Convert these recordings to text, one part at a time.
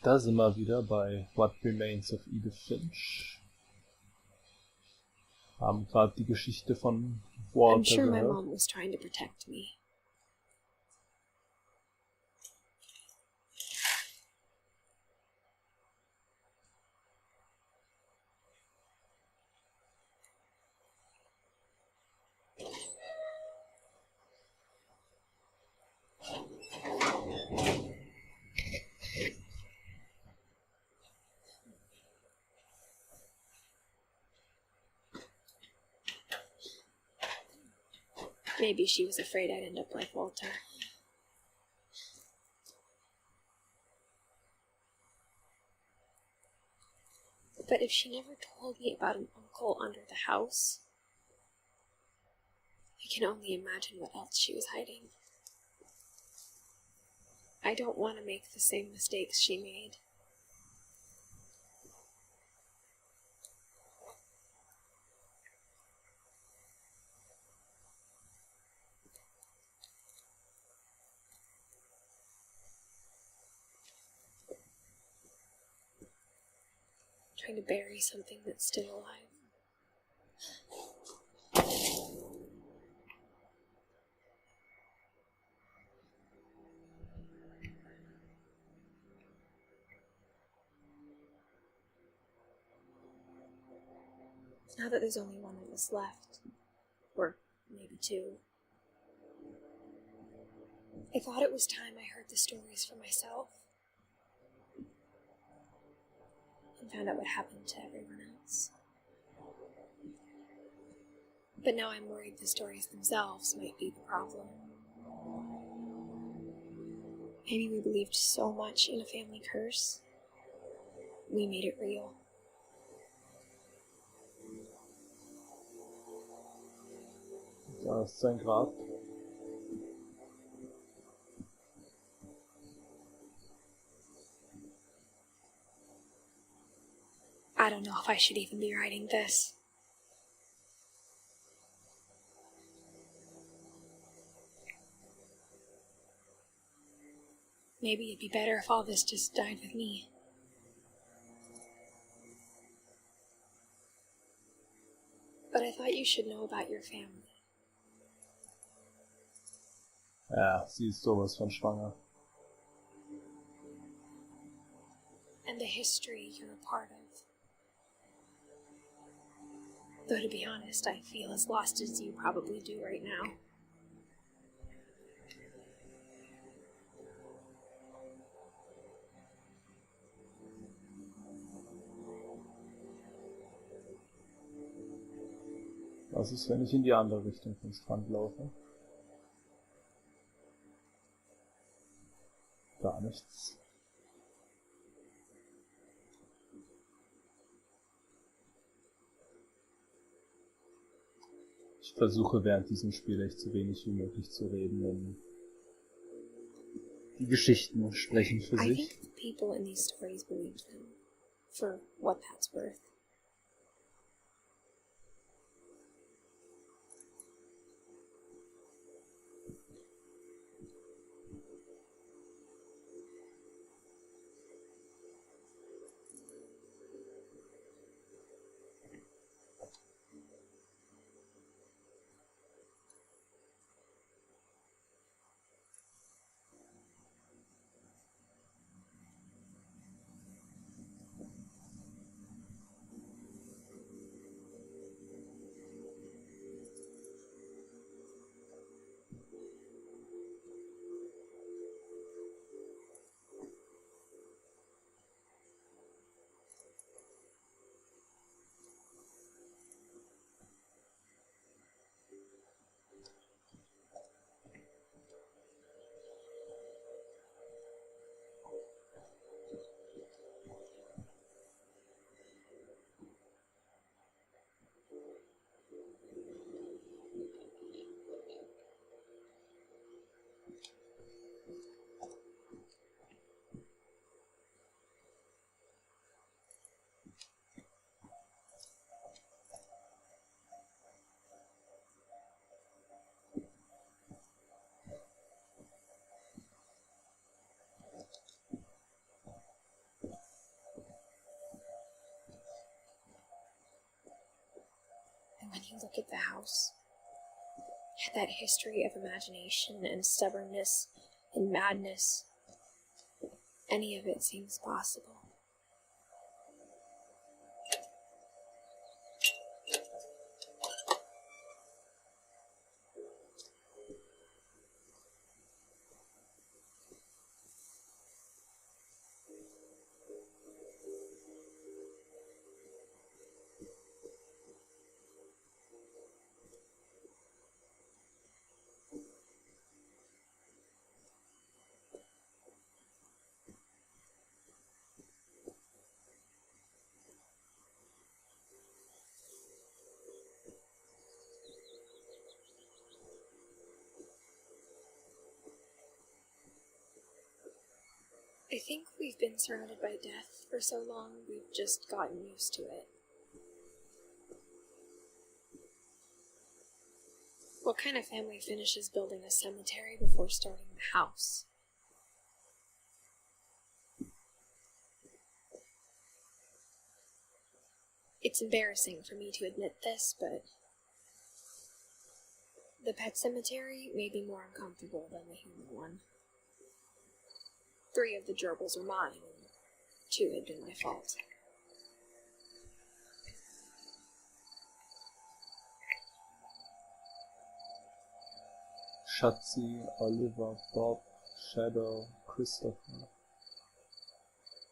Da sind wir wieder bei What Remains of Edith Finch. Haben gerade die Geschichte von Walter I'm sure my gehört. mom was trying to protect me. Maybe she was afraid I'd end up like Walter. But if she never told me about an uncle under the house, I can only imagine what else she was hiding. I don't want to make the same mistakes she made. Trying to bury something that's still alive. Now that there's only one of us left, or maybe two, I thought it was time I heard the stories for myself and found out what happened to everyone else. But now I'm worried the stories themselves might be the problem. Maybe we believed so much in a family curse, we made it real. Da ist sein Grab. I don't know if I should even be writing this. Maybe it'd be better if all this just died with me. But I thought you should know about your family. Ja, sie ist sowas von schwanger. And the history you're a part of. Though to be honest, I feel as lost as you probably do right now. Was ist, wenn ich in die andere Richtung vom Strand laufe? Gar nichts. Ich versuche während diesem Spiel echt so wenig wie möglich zu reden, denn die Geschichten sprechen für I sich. think the people in these stories believed them, for what that's worth. When you look at the house, that history of imagination and stubbornness and madness, any of it seems possible. I think we've been surrounded by death for so long, we've just gotten used to it. What kind of family finishes building a cemetery before starting the house? It's embarrassing for me to admit this, but the pet cemetery made me more uncomfortable than the human one. 3 of the gerbils were mine, and 2 had been my fault. Schatzi, Oliver, Bob, Shadow, Christopher,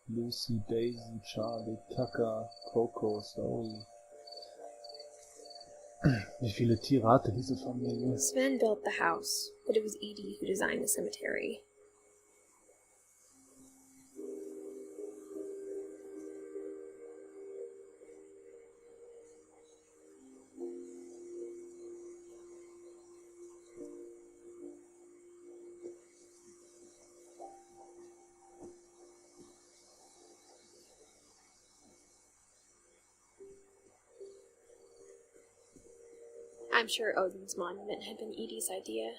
Lucy, Daisy, Charlie, Tucker, Coco, Zoe. Wie viele Tiere hatte diese Familie? Sven built the house, but it was Edie who designed the cemetery. I'm sure Odin's monument had been Edie's idea.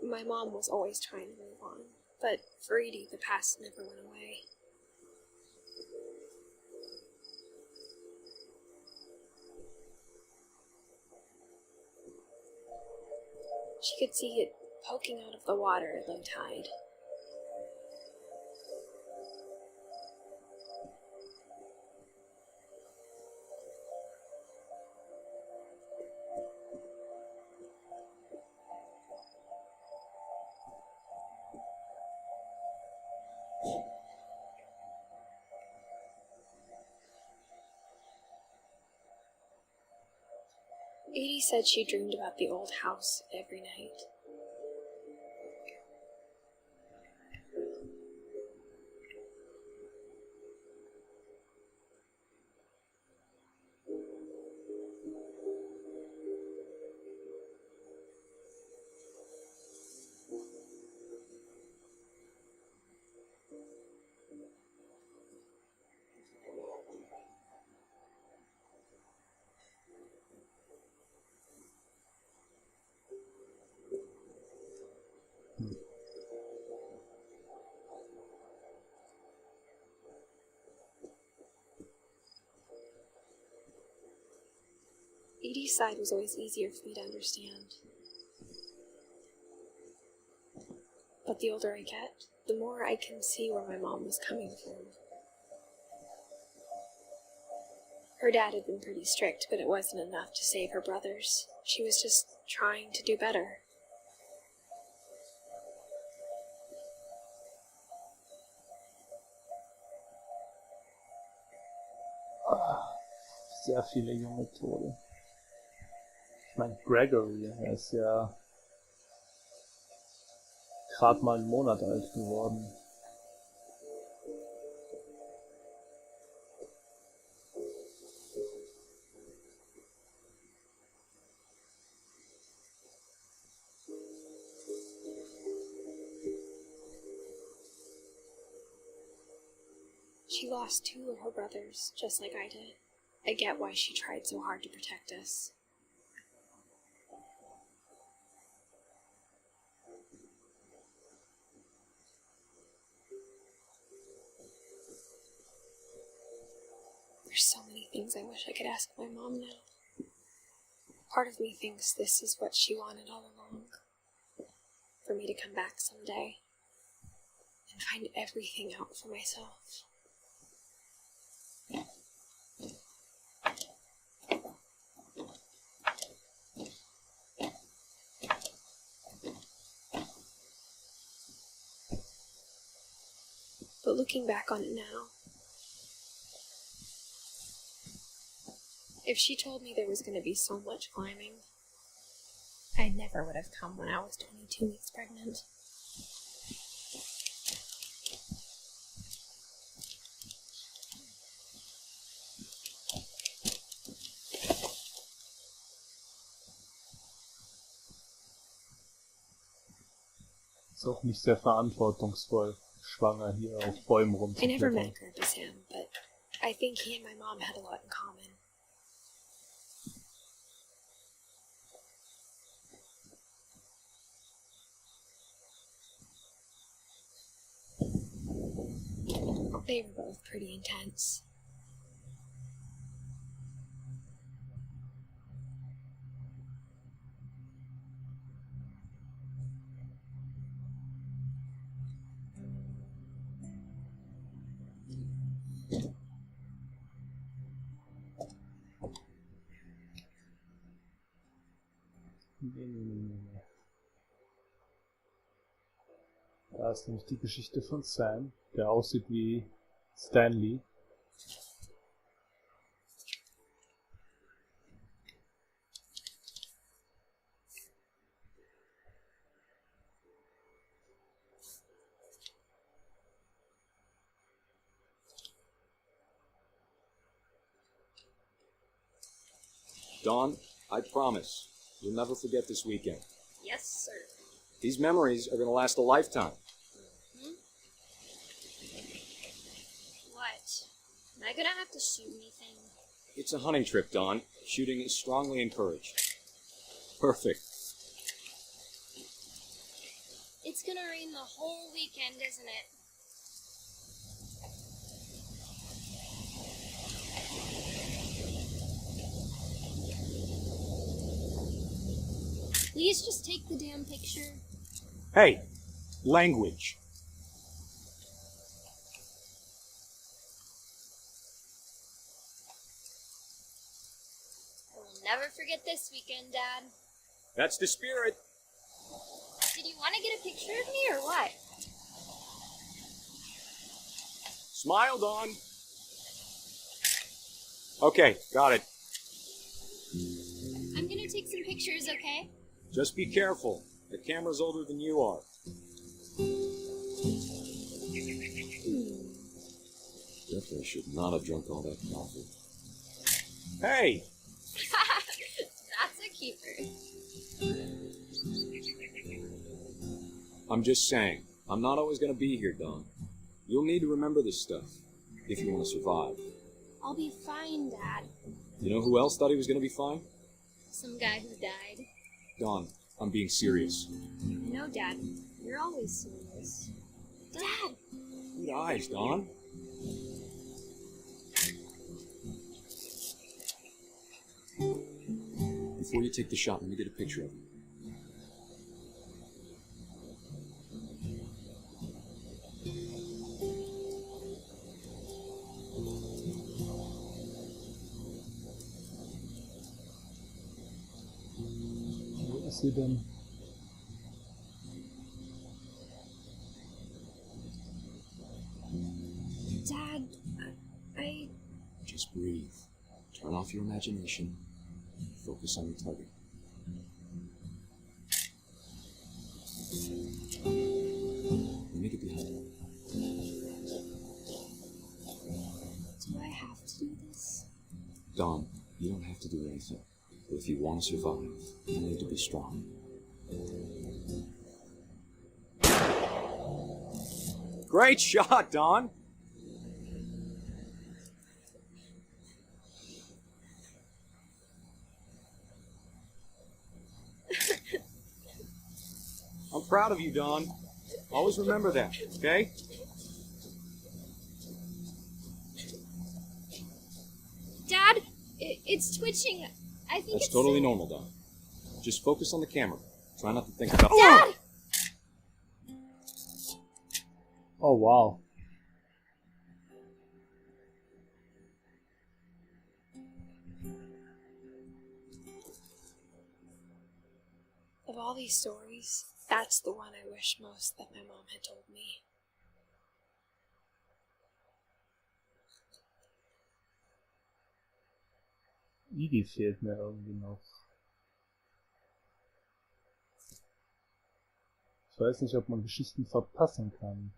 My mom was always trying to move on, but for Edie, the past never went away. She could see it poking out of the water at low tide. Edie said she dreamed about the old house every night. Edie's side was always easier for me to understand. But the older I get, the more I can see where my mom was coming from. Her dad had been pretty strict, but it wasn't enough to save her brothers. She was just trying to do better. Sehr viele junge Tode. Ich meine, Gregory, er ist ja gerade mal einen Monat alt geworden. She lost 2 of her brothers, just like I did. I get why she tried so hard to protect us. There's so many things I wish I could ask my mom now. Part of me thinks this is what she wanted all along. For me to come back someday and find everything out for myself. But looking back on it now, if she told me there was going to be so much climbing, I never would have come when I was 22 weeks pregnant. Ist auch nicht sehr verantwortungsvoll, schwanger hier auf Bäumen I never rumzuklettern. met Grandpa Sam, but I think he and my mom had a lot in common. They were both pretty intense. Nee. Da ist nämlich die Geschichte von Sam, der aussieht wie Stanley. Dawn, I promise, you'll never forget this weekend. Yes, sir. These memories are going to last a lifetime. What? Am I gonna have to shoot anything? It's a hunting trip, Dawn. Shooting is strongly encouraged. Perfect. It's gonna rain the whole weekend, isn't it? Please just take the damn picture. Hey, language. I will never forget this weekend, Dad. That's the spirit. Did you want to get a picture of me or what? Smile, Dawn. Okay, got it. I'm gonna take some pictures, okay? Just be careful. The camera's older than you are. Definitely should not have drunk all that coffee. Hey! That's a keeper. I'm just saying, I'm not always going to be here, Dawn. You'll need to remember this stuff if you want to survive. I'll be fine, Dad. You know who else thought he was going to be fine? Some guy who died. Dawn, I'm being serious. I know, Dad. You're always serious. Dad! Good eyes, Dawn. Before you take the shot, let me get a picture of you. Wo ist sie denn? Dad, I... Just breathe. Turn off your imagination. Focus on your target. Let me get behind you. Do I have to do this? Dawn, you don't have to do anything. But if you want to survive, you need to be strong. Great shot, Dawn! I'm proud of you, Dawn. Always remember that, okay? Dad, it's twitching. I think That's it's totally normal, Don. Just focus on the camera. Try not to think about... Dad! Oh, wow. Of all these stories, that's the one I wish most that my mom had told me. Edith fehlt mir irgendwie noch. Ich weiß nicht, ob man Geschichten verpassen kann.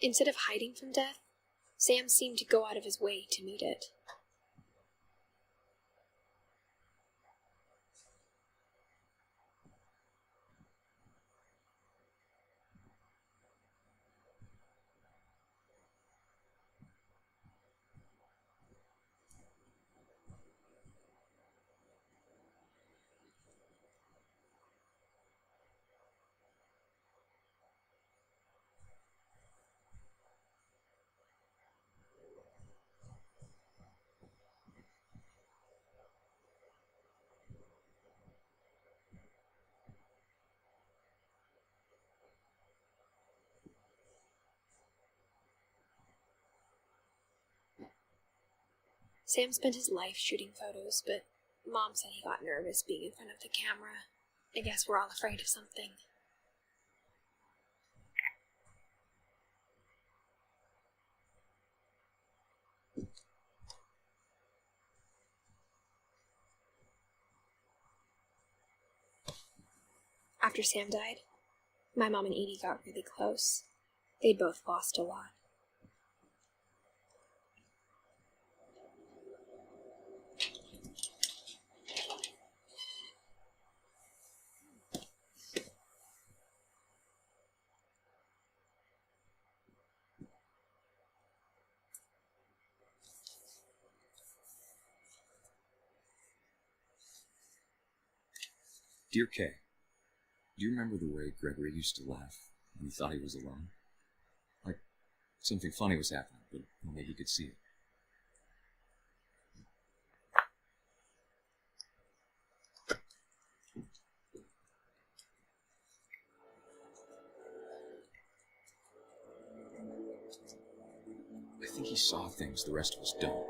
Instead of hiding from death, Sam seemed to go out of his way to meet it. Sam spent his life shooting photos, but Mom said he got nervous being in front of the camera. I guess we're all afraid of something. After Sam died, my mom and Edie got really close. They'd both lost a lot. Dear Kay, do you remember the way Gregory used to laugh when he thought he was alone? Like something funny was happening, but only he could see it. I think he saw things the rest of us don't.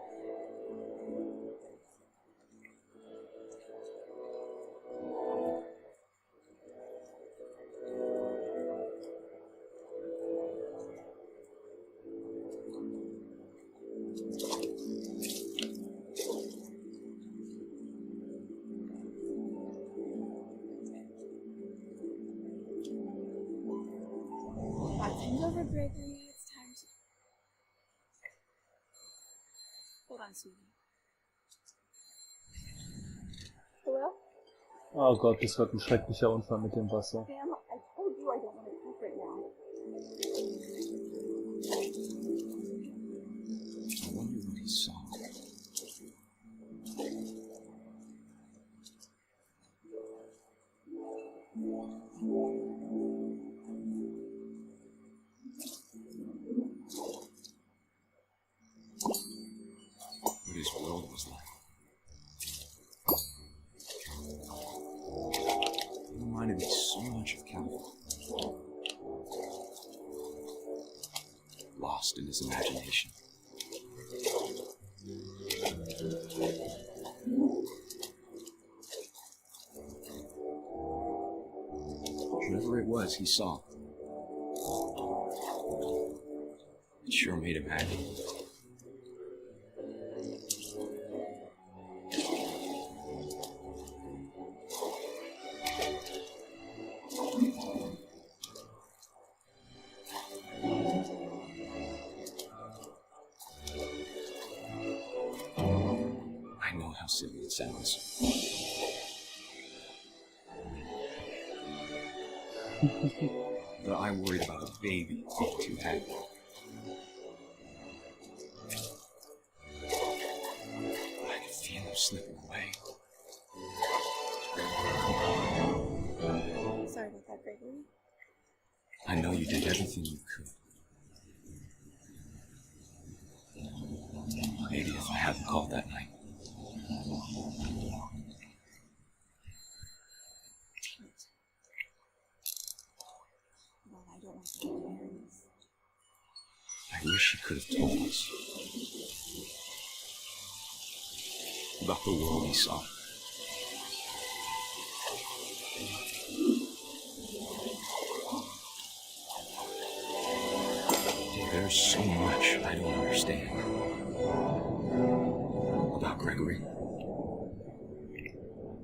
Time's over, Gregory. It's time to... Hold on, sweetie. Hello? Oh Gott, das wird ein schrecklicher Unfall mit dem Wasser. Sam, I told you I don't want to talk right now. I wonder what he saw. What his world was like. It reminded me so much of Calvin. Lost in his imagination. Whatever it was he saw, it sure made him happy. I know how silly it sounds. But I worried about a baby being too happy. I could feel him slipping away. Sorry about that, Gregory. I know you did everything you could. Maybe if I hadn't called that night. Damn it. Well, I don't want to get nervous. I wish he could have told us about the world he saw. There's so much I don't understand about Gregory.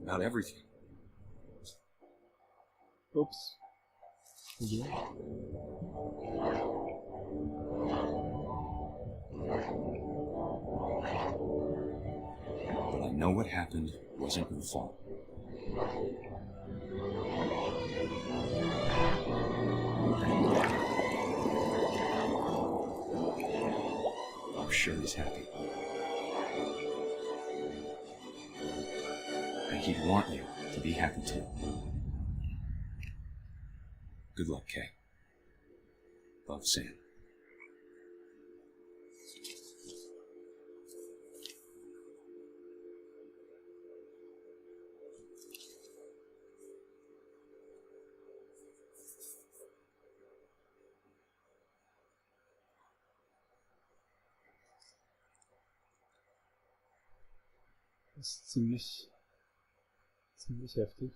About everything. Oops. Okay. But I know what happened wasn't your fault. I'm sure he's happy. And he'd want you to be happy too. Good luck, Kay. Love, Sam. Das ist ziemlich heftig.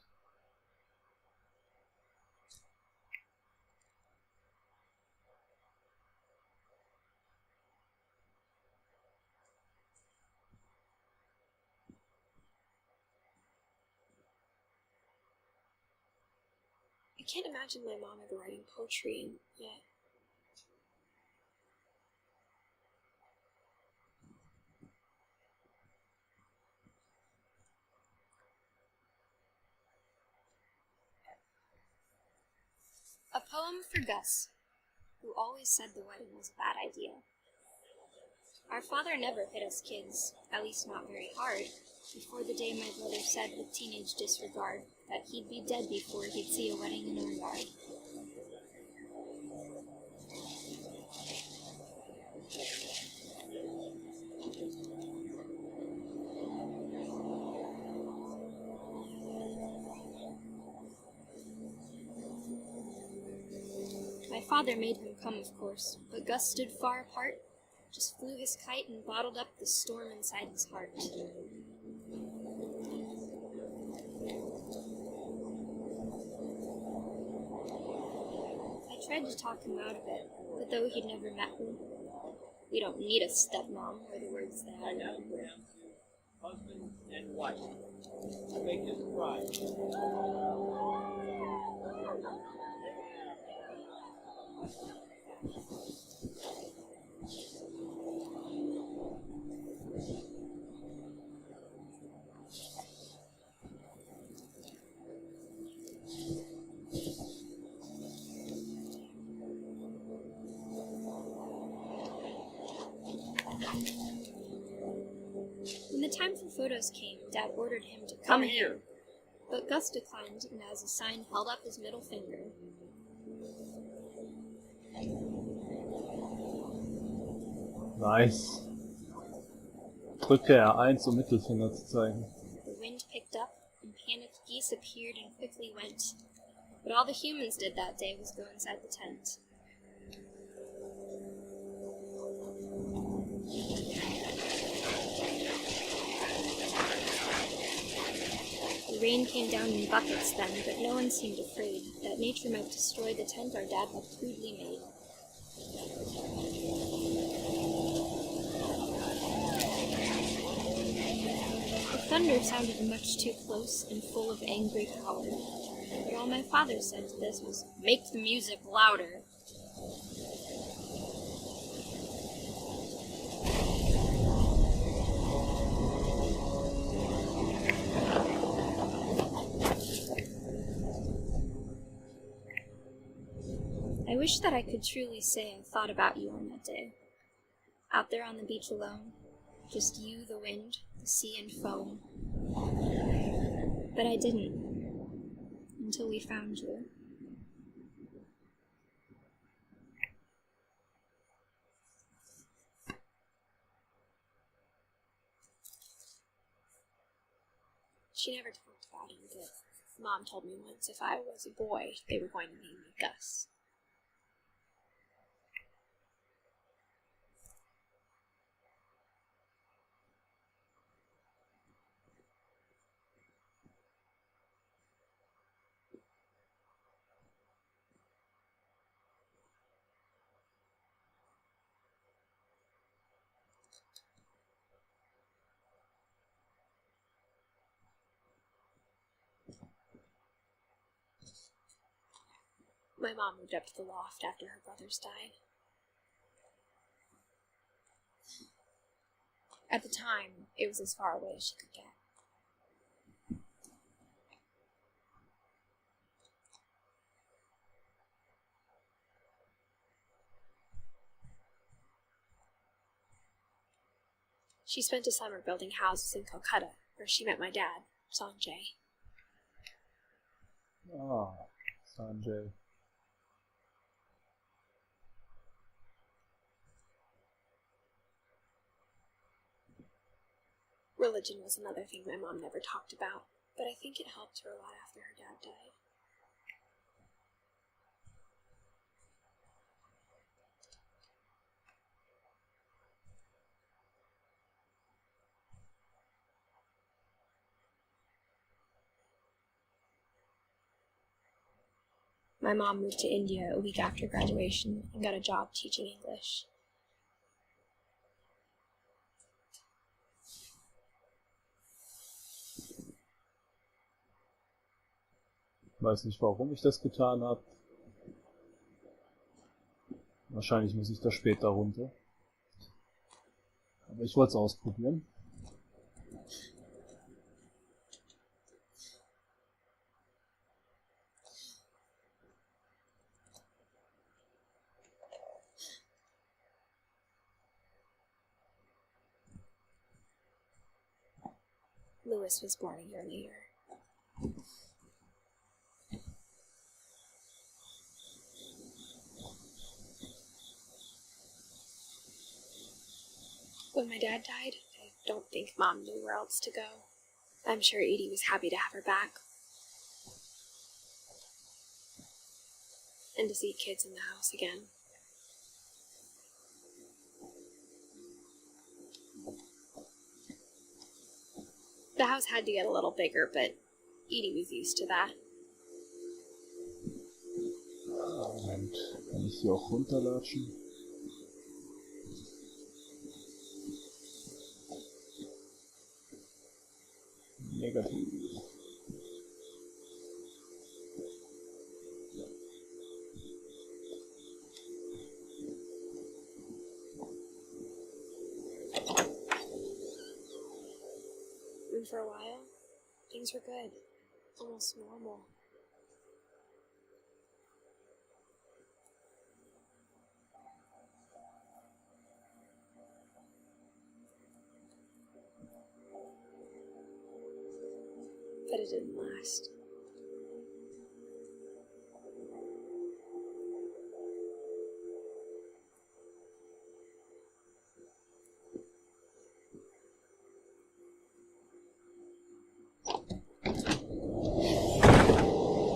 I can't imagine my mom ever writing poetry, and yet a poem for Gus, who always said the wedding was a bad idea. Our father never hit us kids, at least not very hard, before the day my brother said with teenage disregard that he'd be dead before he'd see a wedding in our yard. My father made him come, of course, but Gus stood far apart, just flew his kite and bottled up the storm inside his heart. I tried to talk him out of it, but though he'd never met me, we don't need a stepmom, were the words that I know. Husband and wife. Make his bride. When the time for photos came, Dad ordered him to Come here. But Gus declined, and as a sign held up his middle finger. Nice. Drücke R1, um Mittelfinger zu zeigen. The wind picked up, and panicked geese appeared and quickly went. But all the humans did that day was go inside the tent. The rain came down in buckets then, but no one seemed afraid that nature might destroy the tent our dad had crudely made. The thunder sounded much too close and full of angry power, but all my father said to this was, "Make the music louder." I wish that I could truly say I thought about you on that day. Out there on the beach alone, just you, the wind, the sea and foam. But I didn't, until we found you. She never talked about him, but Mom told me once if I was a boy, they were going to name me Gus. My mom moved up to the loft after her brothers died. At the time, it was as far away as she could get. She spent a summer building houses in Calcutta, where she met my dad, Sanjay. Ah, Sanjay. Religion was another thing my mom never talked about, but I think it helped her a lot after her dad died. My mom moved to India a week after graduation and got a job teaching English. Weiß nicht, warum ich das getan habe. Wahrscheinlich muss ich da später runter. Aber ich wollte es ausprobieren. Lewis was born a year later. When my dad died, I don't think Mom knew where else to go. I'm sure Edie was happy to have her back. And to see kids in the house again. The house had to get a little bigger, but Edie was used to that. Moment, kann ich hier auch runterlatschen? Negativ. And for a while, things were good. Almost normal. But it didn't last.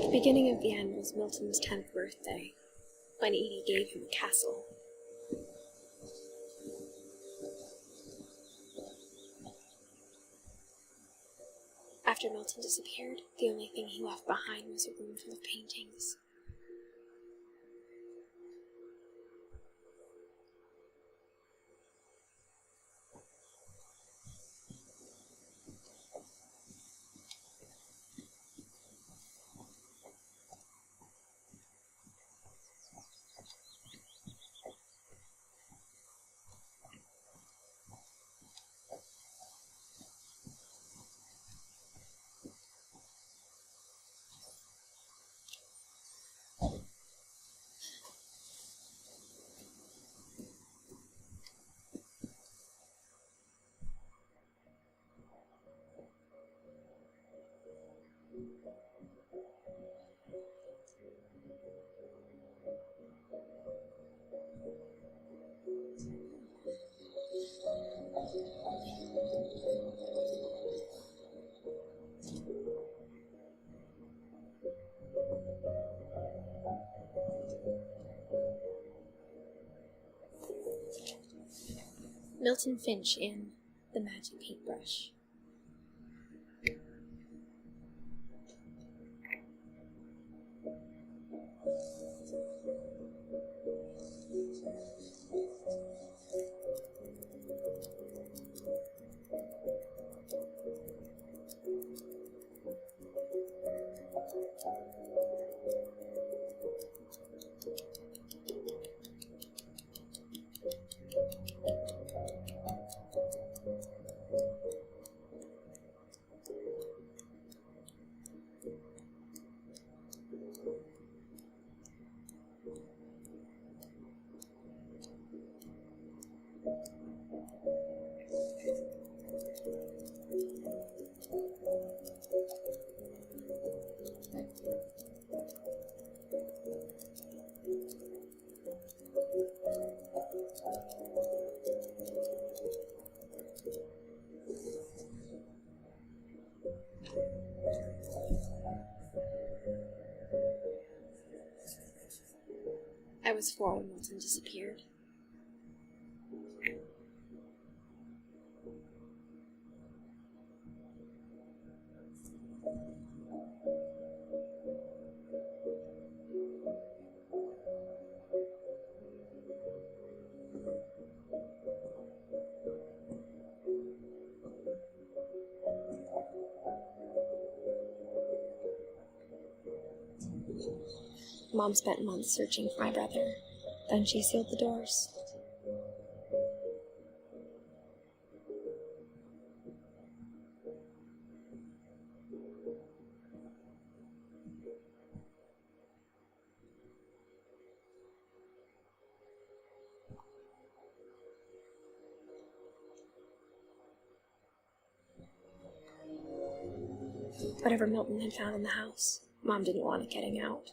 The beginning of the end was Milton's 10th birthday, when Edie gave him a castle. After Milton disappeared, the only thing he left behind was a room full of paintings. Milton Finch in The Magic Paintbrush. I was 4 when Milton disappeared. Mom spent months searching for my brother. Then she sealed the doors. Whatever Milton had found in the house, Mom didn't want it getting out.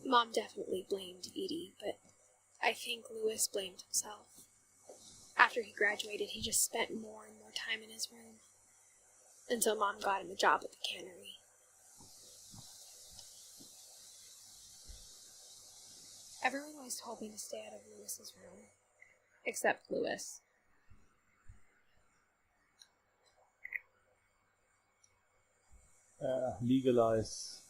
Mom definitely blamed Edie, but I think Louis blamed himself. After he graduated, he just spent more and more time in his room, until Mom got him a job at the cannery. Everyone always told me to stay out of Louis's room, except Louis. Legalize.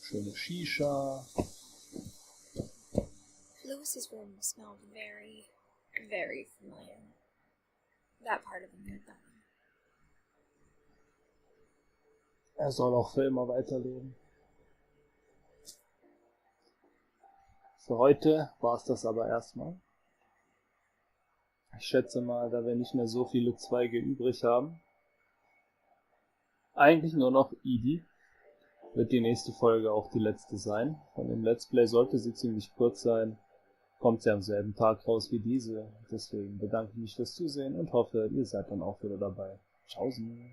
Schöne Shisha. Louis's room smelled very, very familiar. That part of him had gone. Er soll auch für immer weiterleben. Für heute war es das aber erstmal. Ich schätze mal, da wir nicht mehr so viele Zweige übrig haben, eigentlich nur noch Edie, wird die nächste Folge auch die letzte sein. Von dem Let's Play sollte sie ziemlich kurz sein, kommt sie am selben Tag raus wie diese. Deswegen bedanke ich mich fürs Zusehen und hoffe, ihr seid dann auch wieder dabei. Tschaußen!